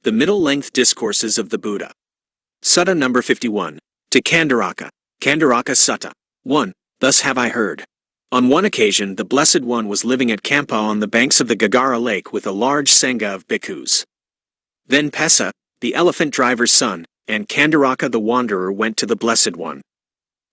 The Middle Length Discourses of the Buddha. Sutta number 51. To Kandaraka. Kandaraka Sutta. 1. Thus have I heard. On one occasion the Blessed One was living at Kampa on the banks of the Gagara lake with a large sangha of bhikkhus. Then Pesa, the elephant driver's son, and Kandaraka the wanderer went to the Blessed One.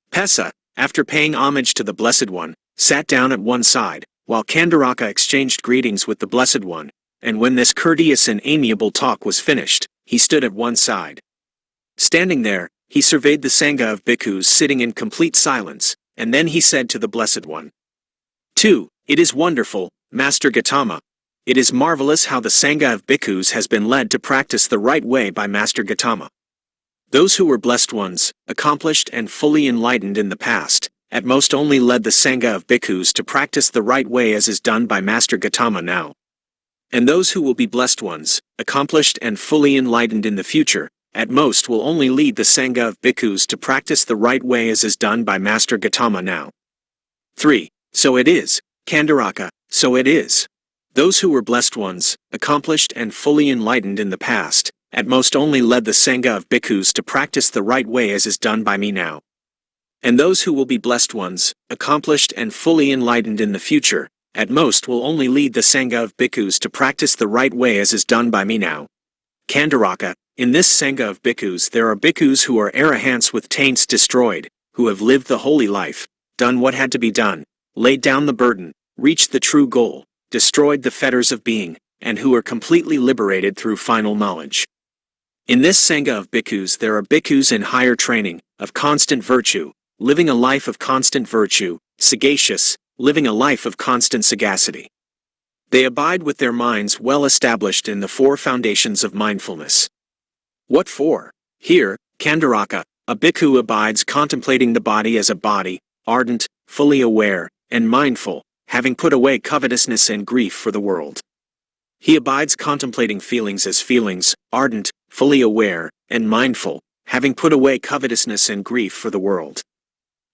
Pesa, after paying homage to the Blessed One, sat down at one side, while Kandaraka exchanged greetings with the Blessed One, and when this courteous and amiable talk was finished, he stood at one side. Standing there, he surveyed the sangha of bhikkhus sitting in complete silence, and then he said to the Blessed One, 2. It is wonderful, Master Gautama. It is marvelous how the sangha of bhikkhus has been led to practice the right way by Master Gautama. Those who were blessed ones, accomplished and fully enlightened in the past, at most only led the sangha of bhikkhus to practice the right way as is done by Master Gautama now. And those who will be blessed ones, accomplished and fully enlightened in the future, at most will only lead the sangha of bhikkhus to practice the right way as is done by Master Gautama now. 3. So it is, Kandaraka, so it is. Those who were blessed ones, accomplished and fully enlightened in the past, at most only led the sangha of bhikkhus to practice the right way as is done by me now. And those who will be blessed ones, accomplished and fully enlightened in the future, at most will only lead the sangha of bhikkhus to practice the right way as is done by me now. Kandaraka, in this sangha of bhikkhus there are bhikkhus who are arahants with taints destroyed, who have lived the holy life, done what had to be done, laid down the burden, reached the true goal, destroyed the fetters of being, and who are completely liberated through final knowledge. In this sangha of bhikkhus there are bhikkhus in higher training, of constant virtue, living a life of constant virtue, sagacious, living a life of constant sagacity. They abide with their minds well established in the four foundations of mindfulness. What for? Here, Kandaraka, a bhikkhu abides contemplating the body as a body, ardent, fully aware, and mindful, having put away covetousness and grief for the world. He abides contemplating feelings as feelings, ardent, fully aware, and mindful, having put away covetousness and grief for the world.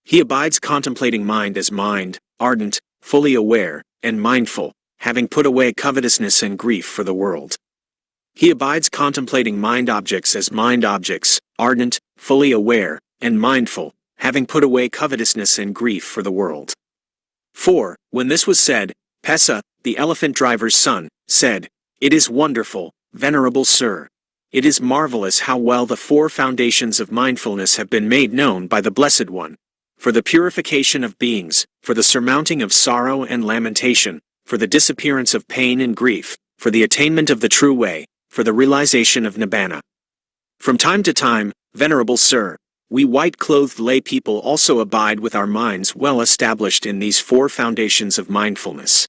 He abides contemplating mind as mind, ardent, fully aware, and mindful, having put away covetousness and grief for the world. He abides contemplating mind objects as mind objects, ardent, fully aware, and mindful, having put away covetousness and grief for the world. 4. When this was said, Pesa, the elephant driver's son, said, It is wonderful, Venerable Sir. It is marvelous how well the four foundations of mindfulness have been made known by the Blessed One. For the purification of beings, for the surmounting of sorrow and lamentation, for the disappearance of pain and grief, for the attainment of the true way, for the realization of nibbana. From time to time, Venerable Sir, we white-clothed lay people also abide with our minds well established in these four foundations of mindfulness.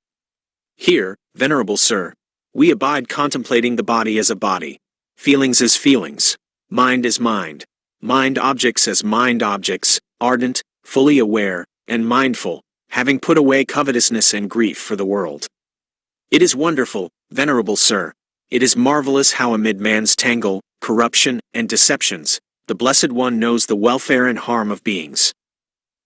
Here, Venerable Sir, we abide contemplating the body as a body, feelings as feelings, mind as mind objects as mind objects, ardent, fully aware, and mindful, having put away covetousness and grief for the world. It is wonderful, Venerable Sir. It is marvelous how amid man's tangle, corruption, and deceptions, the Blessed One knows the welfare and harm of beings.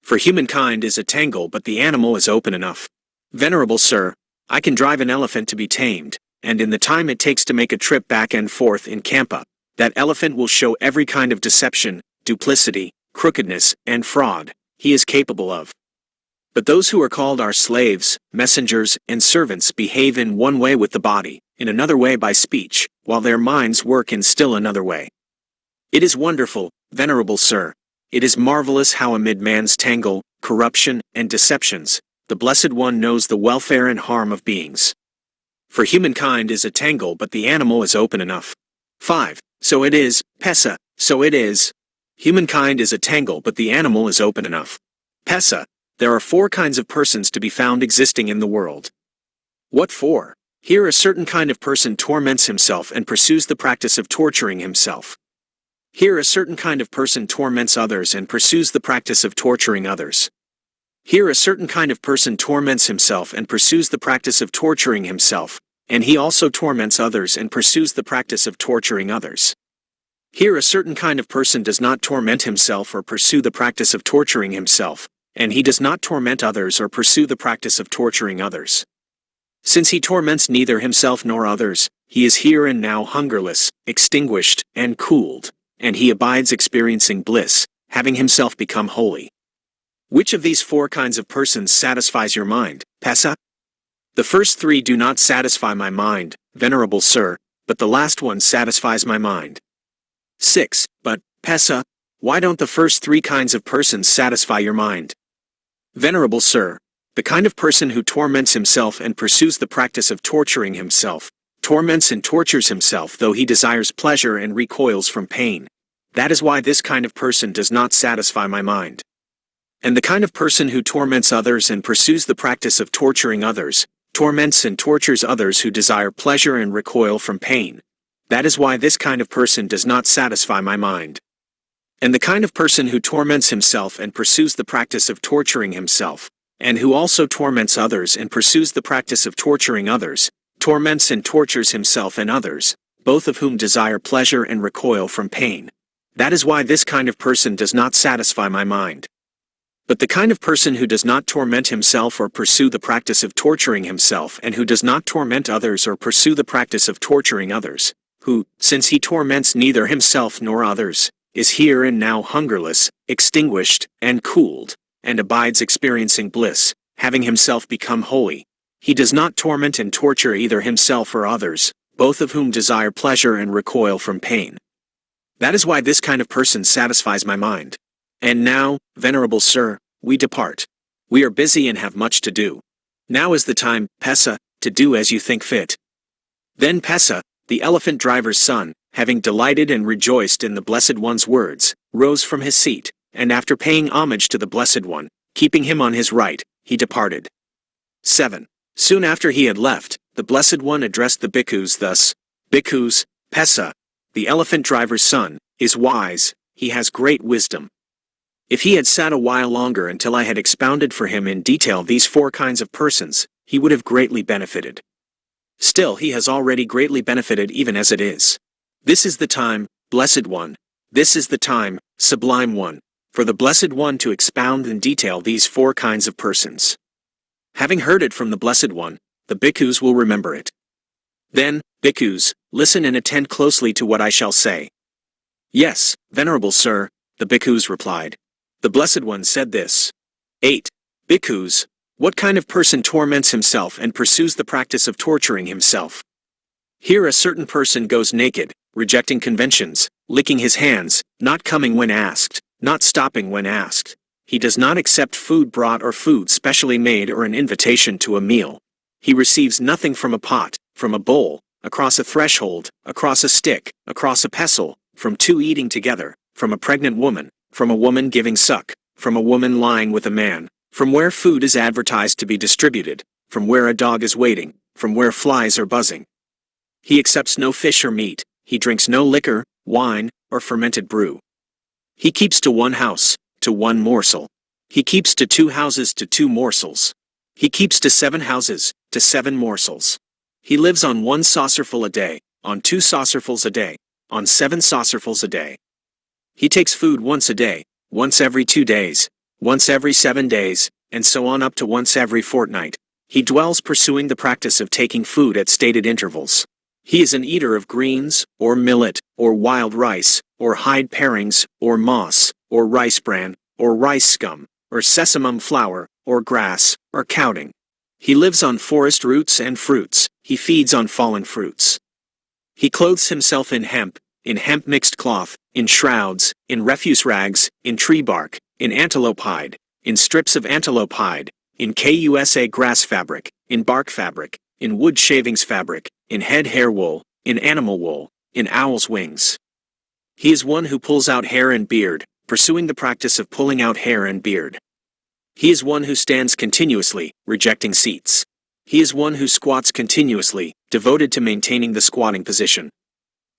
For humankind is a tangle but the animal is open enough. Venerable Sir, I can drive an elephant to be tamed, and in the time it takes to make a trip back and forth in Kampa, that elephant will show every kind of deception, duplicity, crookedness, and fraud he is capable of. But those who are called our slaves, messengers, and servants behave in one way with the body, in another way by speech, while their minds work in still another way. It is wonderful, Venerable Sir. It is marvelous how amid man's tangle, corruption, and deceptions, the Blessed One knows the welfare and harm of beings. For humankind is a tangle but the animal is open enough. 5. So it is, Pesa, so it is. Humankind is a tangle but the animal is open enough. Pesa, there are four kinds of persons to be found existing in the world. What for? Here a certain kind of person torments himself and pursues the practice of torturing himself. Here a certain kind of person torments others and pursues the practice of torturing others. Here a certain kind of person torments himself and pursues the practice of torturing himself, and he also torments others and pursues the practice of torturing others. Here a certain kind of person does not torment himself or pursue the practice of torturing himself, and he does not torment others or pursue the practice of torturing others. Since he torments neither himself nor others, he is here and now hungerless, extinguished, and cooled, and he abides experiencing bliss, having himself become holy. Which of these four kinds of persons satisfies your mind, Pessa? The first three do not satisfy my mind, Venerable Sir, but the last one satisfies my mind. 6. But, Pessa, why don't the first three kinds of persons satisfy your mind? Venerable Sir, the kind of person who torments himself and pursues the practice of torturing himself, torments and tortures himself though he desires pleasure and recoils from pain. That is why this kind of person does not satisfy my mind. And the kind of person who torments others and pursues the practice of torturing others, torments and tortures others who desire pleasure and recoil from pain. That is why this kind of person does not satisfy my mind. And the kind of person who torments himself and pursues the practice of torturing himself, and who also torments others and pursues the practice of torturing others, torments and tortures himself and others, both of whom desire pleasure and recoil from pain. That is why this kind of person does not satisfy my mind. But the kind of person who does not torment himself or pursue the practice of torturing himself and who does not torment others or pursue the practice of torturing others, who, since he torments neither himself nor others, is here and now hungerless, extinguished, and cooled, and abides experiencing bliss, having himself become holy. He does not torment and torture either himself or others, both of whom desire pleasure and recoil from pain. That is why this kind of person satisfies my mind. And now, Venerable Sir, we depart. We are busy and have much to do. Now is the time, Pessa, to do as you think fit. Then Pessa, the elephant driver's son, having delighted and rejoiced in the Blessed One's words, rose from his seat, and after paying homage to the Blessed One, keeping him on his right, he departed. 7. Soon after he had left, the Blessed One addressed the bhikkhus thus: Bhikkhus, Pessa, the elephant driver's son, is wise, he has great wisdom. If he had sat a while longer until I had expounded for him in detail these four kinds of persons, he would have greatly benefited. Still he has already greatly benefited even as it is. This is the time, Blessed One, this is the time, Sublime One, for the Blessed One to expound in detail these four kinds of persons. Having heard it from the Blessed One, the bhikkhus will remember it. Then, bhikkhus, listen and attend closely to what I shall say. Yes, Venerable Sir, the bhikkhus replied. The Blessed One said this. 8. Bhikkhus, what kind of person torments himself and pursues the practice of torturing himself? Here a certain person goes naked, rejecting conventions, licking his hands, not coming when asked, not stopping when asked. He does not accept food brought or food specially made or an invitation to a meal. He receives nothing from a pot, from a bowl, across a threshold, across a stick, across a pestle, from two eating together, from a pregnant woman, from a woman giving suck, from a woman lying with a man, from where food is advertised to be distributed, from where a dog is waiting, from where flies are buzzing. He accepts no fish or meat, he drinks no liquor, wine, or fermented brew. He keeps to one house, to one morsel. He keeps to 2 houses to 2 morsels. He keeps to 7 houses, to 7 morsels. He lives on 1 saucerful a day, on 2 saucerfuls a day, on 7 saucerfuls a day. He takes food once a day, once every 2 days, once every 7 days, and so on up to once every fortnight. He dwells pursuing the practice of taking food at stated intervals. He is an eater of greens, or millet, or wild rice, or hide parings, or moss, or rice bran, or rice scum, or sesamum flour, or grass, or cowding. He lives on forest roots and fruits, he feeds on fallen fruits. He clothes himself in hemp mixed cloth, in shrouds, in refuse rags, in tree bark, in antelope hide, in strips of antelope hide, in kusa grass fabric, in bark fabric, in wood shavings fabric, in head hair wool, in animal wool, in owl's wings. He is one who pulls out hair and beard, pursuing the practice of pulling out hair and beard. He is one who stands continuously, rejecting seats. He is one who squats continuously, devoted to maintaining the squatting position.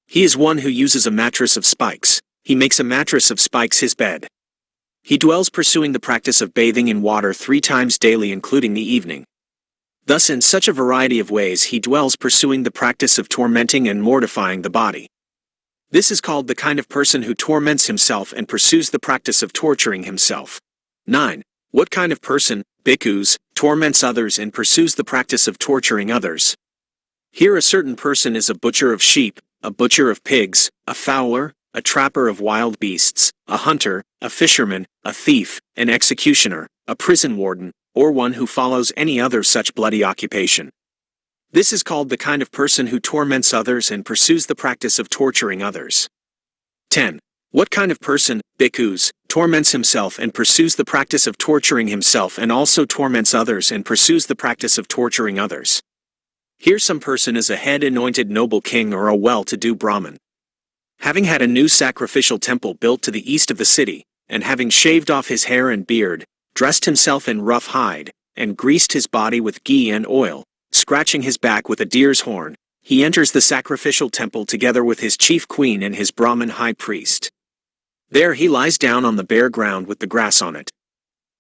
He is one who uses a mattress of spikes. He makes a mattress of spikes his bed. He dwells pursuing the practice of bathing in water 3 times daily including the evening. Thus in such a variety of ways he dwells pursuing the practice of tormenting and mortifying the body. This is called the kind of person who torments himself and pursues the practice of torturing himself. 9. What kind of person, bhikkhus, torments others and pursues the practice of torturing others. Here a certain person is a butcher of sheep, a butcher of pigs, a fowler, a trapper of wild beasts, a hunter, a fisherman, a thief, an executioner, a prison warden, or one who follows any other such bloody occupation. This is called the kind of person who torments others and pursues the practice of torturing others. 10. What kind of person, bhikkhus, torments himself and pursues the practice of torturing himself and also torments others and pursues the practice of torturing others? Here some person is a head-anointed noble king or a well-to-do Brahmin. Having had a new sacrificial temple built to the east of the city, and having shaved off his hair and beard, dressed himself in rough hide, and greased his body with ghee and oil, scratching his back with a deer's horn, he enters the sacrificial temple together with his chief queen and his Brahmin high priest. There he lies down on the bare ground with the grass on it.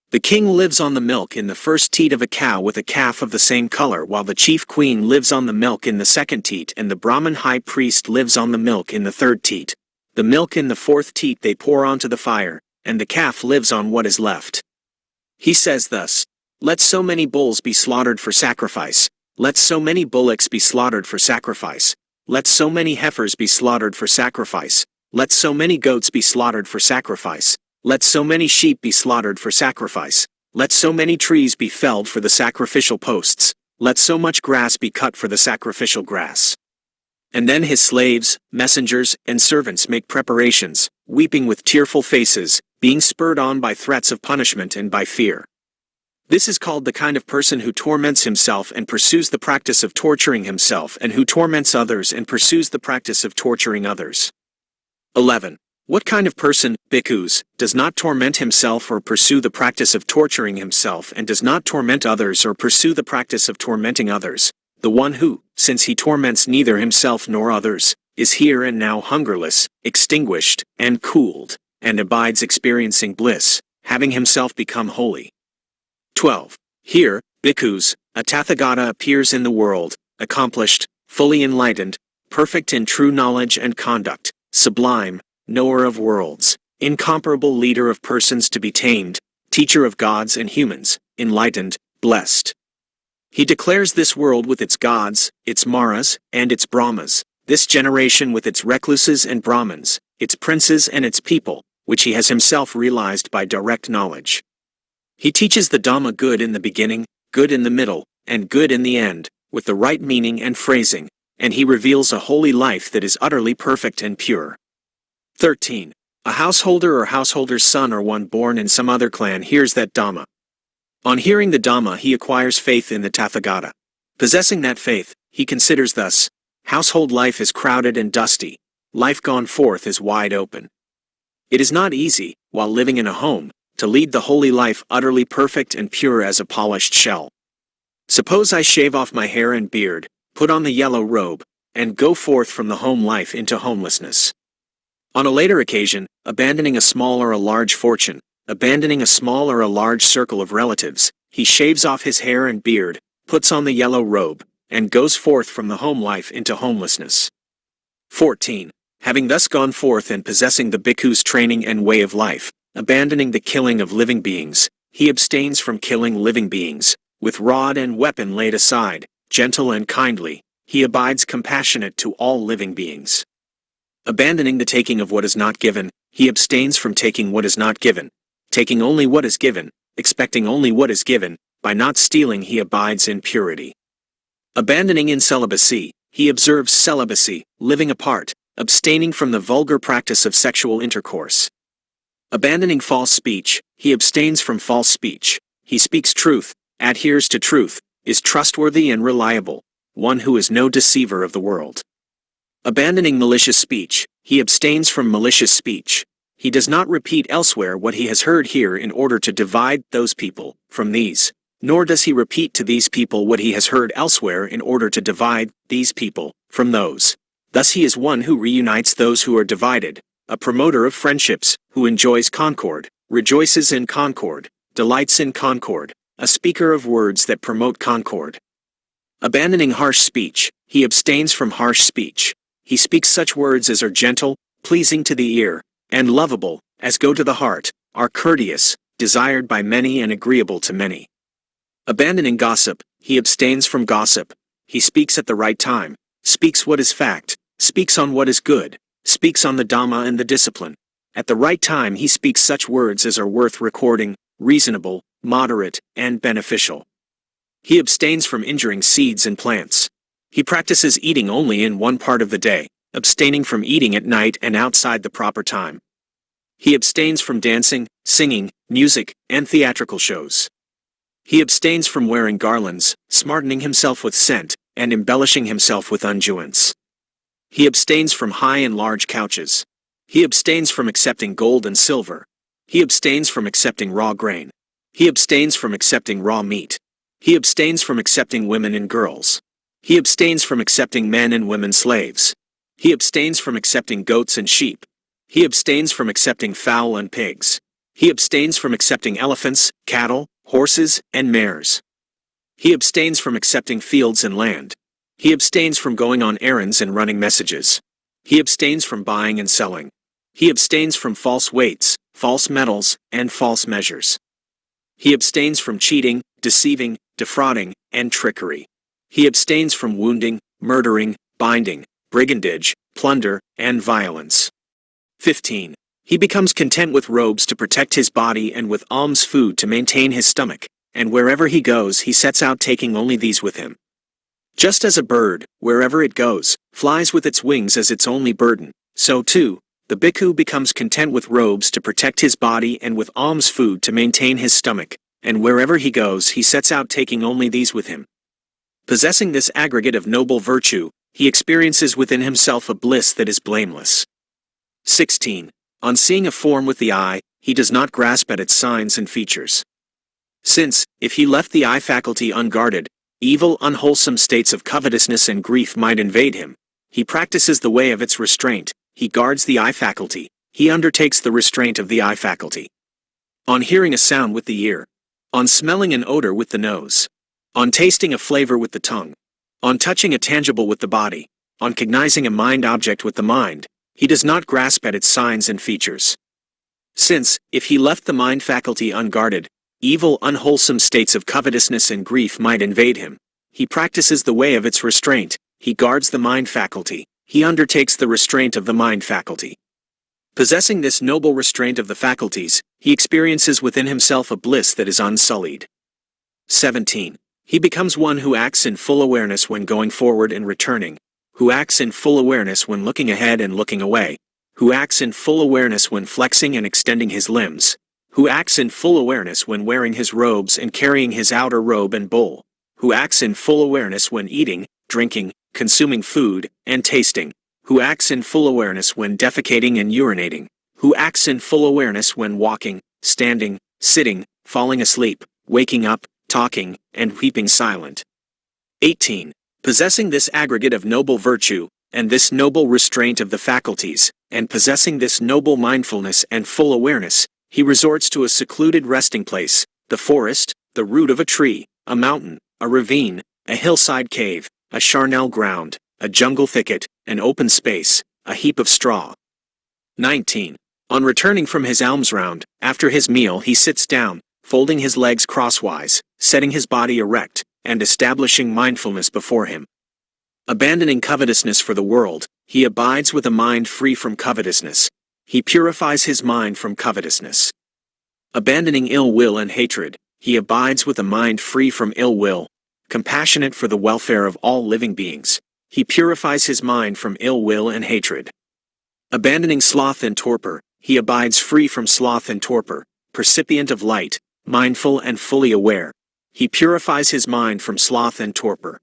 The king lives on the milk in the first teat of a cow with a calf of the same color, while the chief queen lives on the milk in the second teat and the Brahmin high priest lives on the milk in the third teat. The milk in the fourth teat they pour onto the fire, and the calf lives on what is left. He says thus, "Let so many bulls be slaughtered for sacrifice, let so many bullocks be slaughtered for sacrifice, let so many heifers be slaughtered for sacrifice, let so many goats be slaughtered for sacrifice, let so many sheep be slaughtered for sacrifice, let so many trees be felled for the sacrificial posts, let so much grass be cut for the sacrificial grass." And then his slaves, messengers, and servants make preparations, weeping with tearful faces, being spurred on by threats of punishment and by fear. This is called the kind of person who torments himself and pursues the practice of torturing himself and who torments others and pursues the practice of torturing others. 11. What kind of person, bhikkhus, does not torment himself or pursue the practice of torturing himself and does not torment others or pursue the practice of tormenting others? The one who, since he torments neither himself nor others, is here and now hungerless, extinguished, and cooled, and abides experiencing bliss, having himself become holy. 12. Here, bhikkhus, a Tathagata appears in the world, accomplished, fully enlightened, perfect in true knowledge and conduct, sublime, knower of worlds, incomparable leader of persons to be tamed, teacher of gods and humans, enlightened, blessed. He declares this world with its gods, its maras, and its brahmas, this generation with its recluses and brahmins, its princes and its people, which he has himself realized by direct knowledge. He teaches the Dhamma good in the beginning, good in the middle, and good in the end, with the right meaning and phrasing, and he reveals a holy life that is utterly perfect and pure. 13. A householder or householder's son or one born in some other clan hears that Dhamma. On hearing the Dhamma he acquires faith in the Tathagata. Possessing that faith, he considers thus, household life is crowded and dusty, life gone forth is wide open. It is not easy, while living in a home, to lead the holy life utterly perfect and pure as a polished shell. Suppose I shave off my hair and beard, put on the yellow robe, and go forth from the home life into homelessness. On a later occasion, abandoning a small or a large fortune, abandoning a small or a large circle of relatives, he shaves off his hair and beard, puts on the yellow robe, and goes forth from the home life into homelessness. 14. Having thus gone forth and possessing the bhikkhu's training and way of life, abandoning the killing of living beings, he abstains from killing living beings, with rod and weapon laid aside, gentle and kindly, he abides compassionate to all living beings. Abandoning the taking of what is not given, he abstains from taking what is not given, taking only what is given, expecting only what is given, by not stealing he abides in purity. Abandoning incelibacy, he observes celibacy, living apart, abstaining from the vulgar practice of sexual intercourse. Abandoning false speech, he abstains from false speech, he speaks truth, adheres to truth, is trustworthy and reliable, one who is no deceiver of the world. Abandoning malicious speech, he abstains from malicious speech, he does not repeat elsewhere what he has heard here in order to divide those people from these, nor does he repeat to these people what he has heard elsewhere in order to divide these people from those. Thus he is one who reunites those who are divided, a promoter of friendships, who enjoys concord, rejoices in concord, delights in concord, a speaker of words that promote concord. Abandoning harsh speech, he abstains from harsh speech, he speaks such words as are gentle, pleasing to the ear, and lovable, as go to the heart, are courteous, desired by many and agreeable to many. Abandoning gossip, he abstains from gossip. He speaks at the right time, speaks what is fact, speaks on what is good, speaks on the Dhamma and the discipline. At the right time he speaks such words as are worth recording, reasonable, moderate, and beneficial. He abstains from injuring seeds and plants. He practices eating only in one part of the day, abstaining from eating at night and outside the proper time. He abstains from dancing, singing, music, and theatrical shows. He abstains from wearing garlands, smartening himself with scent, and embellishing himself with unguents. He abstains from high and large couches. He abstains from accepting gold and silver. He abstains from accepting raw grain. He abstains from accepting raw meat. He abstains from accepting women and girls. He abstains from accepting men and women slaves. He abstains from accepting goats and sheep. He abstains from accepting fowl and pigs. He abstains from accepting elephants, cattle, horses, and mares. He abstains from accepting fields and land. He abstains from going on errands and running messages. He abstains from buying and selling. He abstains from false weights, false metals, and false measures. He abstains from cheating, deceiving, defrauding, and trickery. He abstains from wounding, murdering, binding, brigandage, plunder, and violence. 15. He becomes content with robes to protect his body and with alms food to maintain his stomach, and wherever he goes he sets out taking only these with him. Just as a bird, wherever it goes, flies with its wings as its only burden, so too, the bhikkhu becomes content with robes to protect his body and with alms food to maintain his stomach, and wherever he goes he sets out taking only these with him. Possessing this aggregate of noble virtue, he experiences within himself a bliss that is blameless. 16. On seeing a form with the eye, he does not grasp at its signs and features. Since, if he left the eye faculty unguarded, evil, unwholesome states of covetousness and grief might invade him. He practices the way of its restraint, he guards the eye faculty, he undertakes the restraint of the eye faculty. On hearing a sound with the ear. On smelling an odor with the nose. On tasting a flavor with the tongue. On touching a tangible with the body. On cognizing a mind object with the mind. He does not grasp at its signs and features. Since, if he left the mind faculty unguarded, evil, unwholesome states of covetousness and grief might invade him. He practices the way of its restraint, he guards the mind faculty, he undertakes the restraint of the mind faculty. Possessing this noble restraint of the faculties, he experiences within himself a bliss that is unsullied. 17. He becomes one who acts in full awareness when going forward and returning, who acts in full awareness when looking ahead and looking away, who acts in full awareness when flexing and extending his limbs, who acts in full awareness when wearing his robes and carrying his outer robe and bowl, who acts in full awareness when eating, drinking, consuming food, and tasting, who acts in full awareness when defecating and urinating, who acts in full awareness when walking, standing, sitting, falling asleep, waking up, talking, and weeping silent. 18. Possessing this aggregate of noble virtue, and this noble restraint of the faculties, and possessing this noble mindfulness and full awareness, he resorts to a secluded resting place, the forest, the root of a tree, a mountain, a ravine, a hillside cave, a charnel ground, a jungle thicket, an open space, a heap of straw. 19. On returning from his alms round, after his meal he sits down, folding his legs crosswise, setting his body erect, and establishing mindfulness before him. Abandoning covetousness for the world, he abides with a mind free from covetousness. He purifies his mind from covetousness. Abandoning ill will and hatred, he abides with a mind free from ill will, compassionate for the welfare of all living beings. He purifies his mind from ill will and hatred. Abandoning sloth and torpor, he abides free from sloth and torpor, percipient of light, mindful and fully aware. He purifies his mind from sloth and torpor.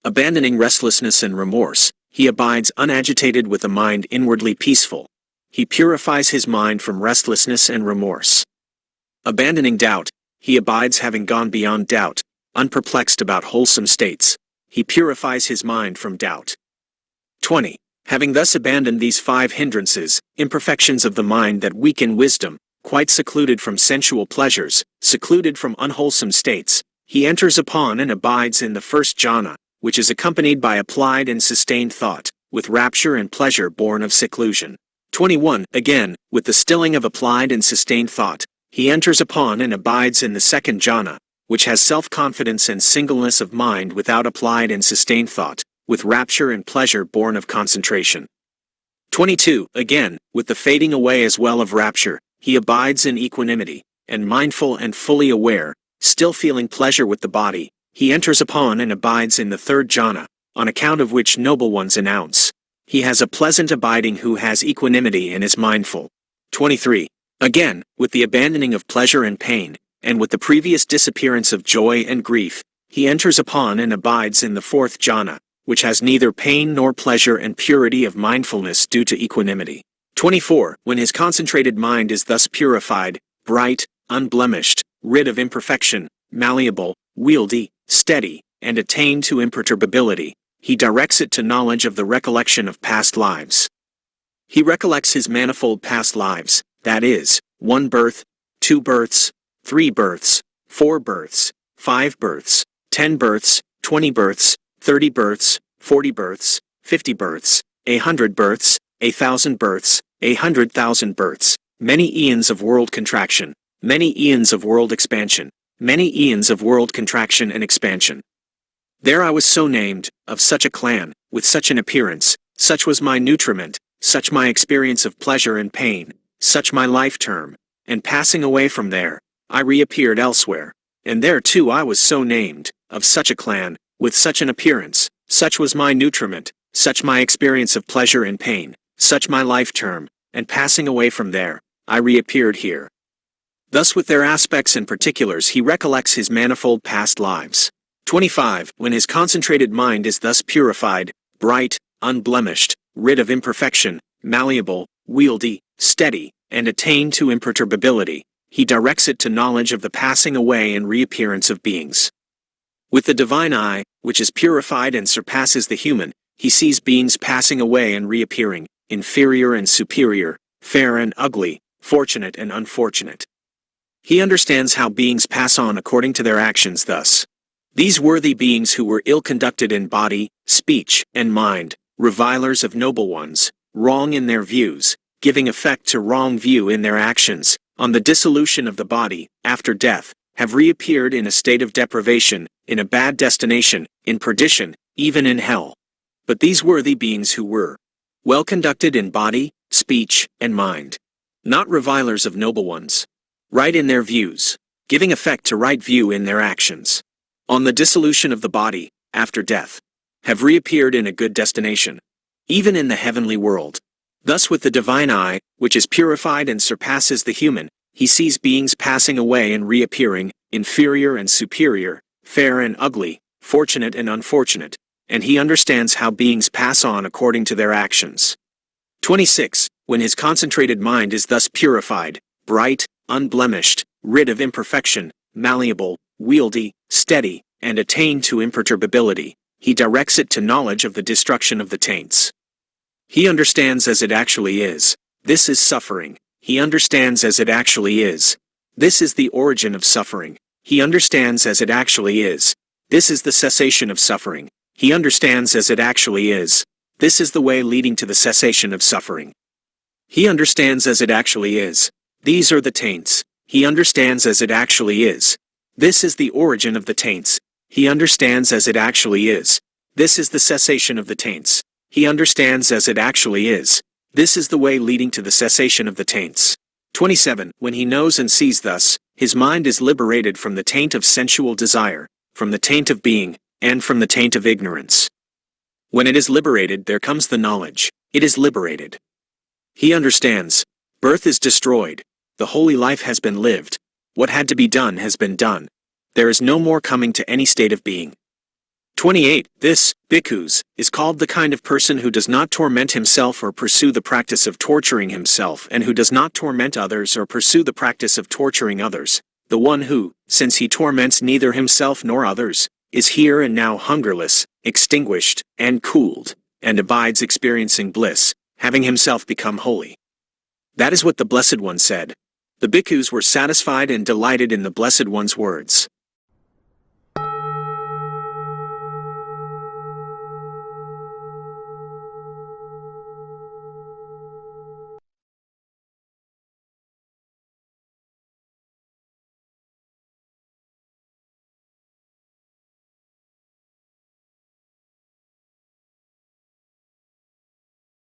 Abandoning restlessness and remorse, he abides unagitated with a mind inwardly peaceful. He purifies his mind from restlessness and remorse. Abandoning doubt, he abides having gone beyond doubt, unperplexed about wholesome states. He purifies his mind from doubt. 20. Having thus abandoned these 5 hindrances, imperfections of the mind that weaken wisdom, quite secluded from sensual pleasures, secluded from unwholesome states, he enters upon and abides in the first jhana, which is accompanied by applied and sustained thought, with rapture and pleasure born of seclusion. 21. Again, with the stilling of applied and sustained thought, he enters upon and abides in the second jhana, which has self-confidence and singleness of mind without applied and sustained thought, with rapture and pleasure born of concentration. 22. Again, with the fading away as well of rapture, he abides in equanimity, and mindful and fully aware, still feeling pleasure with the body, he enters upon and abides in the third jhana, on account of which noble ones announce, he has a pleasant abiding who has equanimity and is mindful. 23. Again, with the abandoning of pleasure and pain, and with the previous disappearance of joy and grief, he enters upon and abides in the fourth jhana, which has neither pain nor pleasure and purity of mindfulness due to equanimity. 24. When his concentrated mind is thus purified, bright, unblemished, rid of imperfection, malleable, wieldy, steady, and attained to imperturbability, he directs it to knowledge of the recollection of past lives. He recollects his manifold past lives, that is, 1 birth, 2 births, 3 births, 4 births, 5 births, 10 births, 20 births, 30 births, 40 births, 50 births, 100 births, 1,000 births, 100,000 births, many eons of world contraction, many eons of world expansion, many eons of world contraction and expansion. There I was so named, of such a clan, with such an appearance, such was my nutriment, such my experience of pleasure and pain, such my life term, and passing away from there, I reappeared elsewhere, and there too I was so named, of such a clan, with such an appearance, such was my nutriment, such my experience of pleasure and pain, such my life term, and passing away from there, I reappeared here. Thus with their aspects and particulars he recollects his manifold past lives. 25. When his concentrated mind is thus purified, bright, unblemished, rid of imperfection, malleable, wieldy, steady, and attained to imperturbability, he directs it to knowledge of the passing away and reappearance of beings. With the divine eye, which is purified and surpasses the human, he sees beings passing away and reappearing, inferior and superior, fair and ugly, fortunate and unfortunate. He understands how beings pass on according to their actions thus. These worthy beings who were ill-conducted in body, speech, and mind, revilers of noble ones, wrong in their views, giving effect to wrong view in their actions, on the dissolution of the body, after death, have reappeared in a state of deprivation, in a bad destination, in perdition, even in hell. But these worthy beings who were well conducted in body, speech, and mind, not revilers of noble ones, right in their views, giving effect to right view in their actions, on the dissolution of the body, after death, have reappeared in a good destination, even in the heavenly world. Thus with the divine eye, which is purified and surpasses the human, he sees beings passing away and reappearing, inferior and superior, fair and ugly, fortunate and unfortunate, and he understands how beings pass on according to their actions. 26. When his concentrated mind is thus purified, bright, unblemished, rid of imperfection, malleable, wieldy, steady, and attained to imperturbability, he directs it to knowledge of the destruction of the taints. He understands as it actually is. This is suffering. He understands as it actually is. This is the origin of suffering. He understands as it actually is. This is the cessation of suffering. He understands as it actually is. This is the way leading to the cessation of suffering. He understands as it actually is. These are the taints. He understands as it actually is. This is the origin of the taints. He understands as it actually is. This is the cessation of the taints. He understands as it actually is. This is the way leading to the cessation of the taints. 27. When he knows and sees thus, his mind is liberated from the taint of sensual desire, from the taint of being, and from the taint of ignorance. When it is liberated, there comes the knowledge. It is liberated. He understands. Birth is destroyed. The holy life has been lived. What had to be done has been done. There is no more coming to any state of being. 28. This, bhikkhus, is called the kind of person who does not torment himself or pursue the practice of torturing himself, and who does not torment others or pursue the practice of torturing others. The one who, since he torments neither himself nor others, is here and now hungerless, extinguished, and cooled, and abides experiencing bliss, having himself become holy. That is what the Blessed One said. The bhikkhus were satisfied and delighted in the Blessed One's words.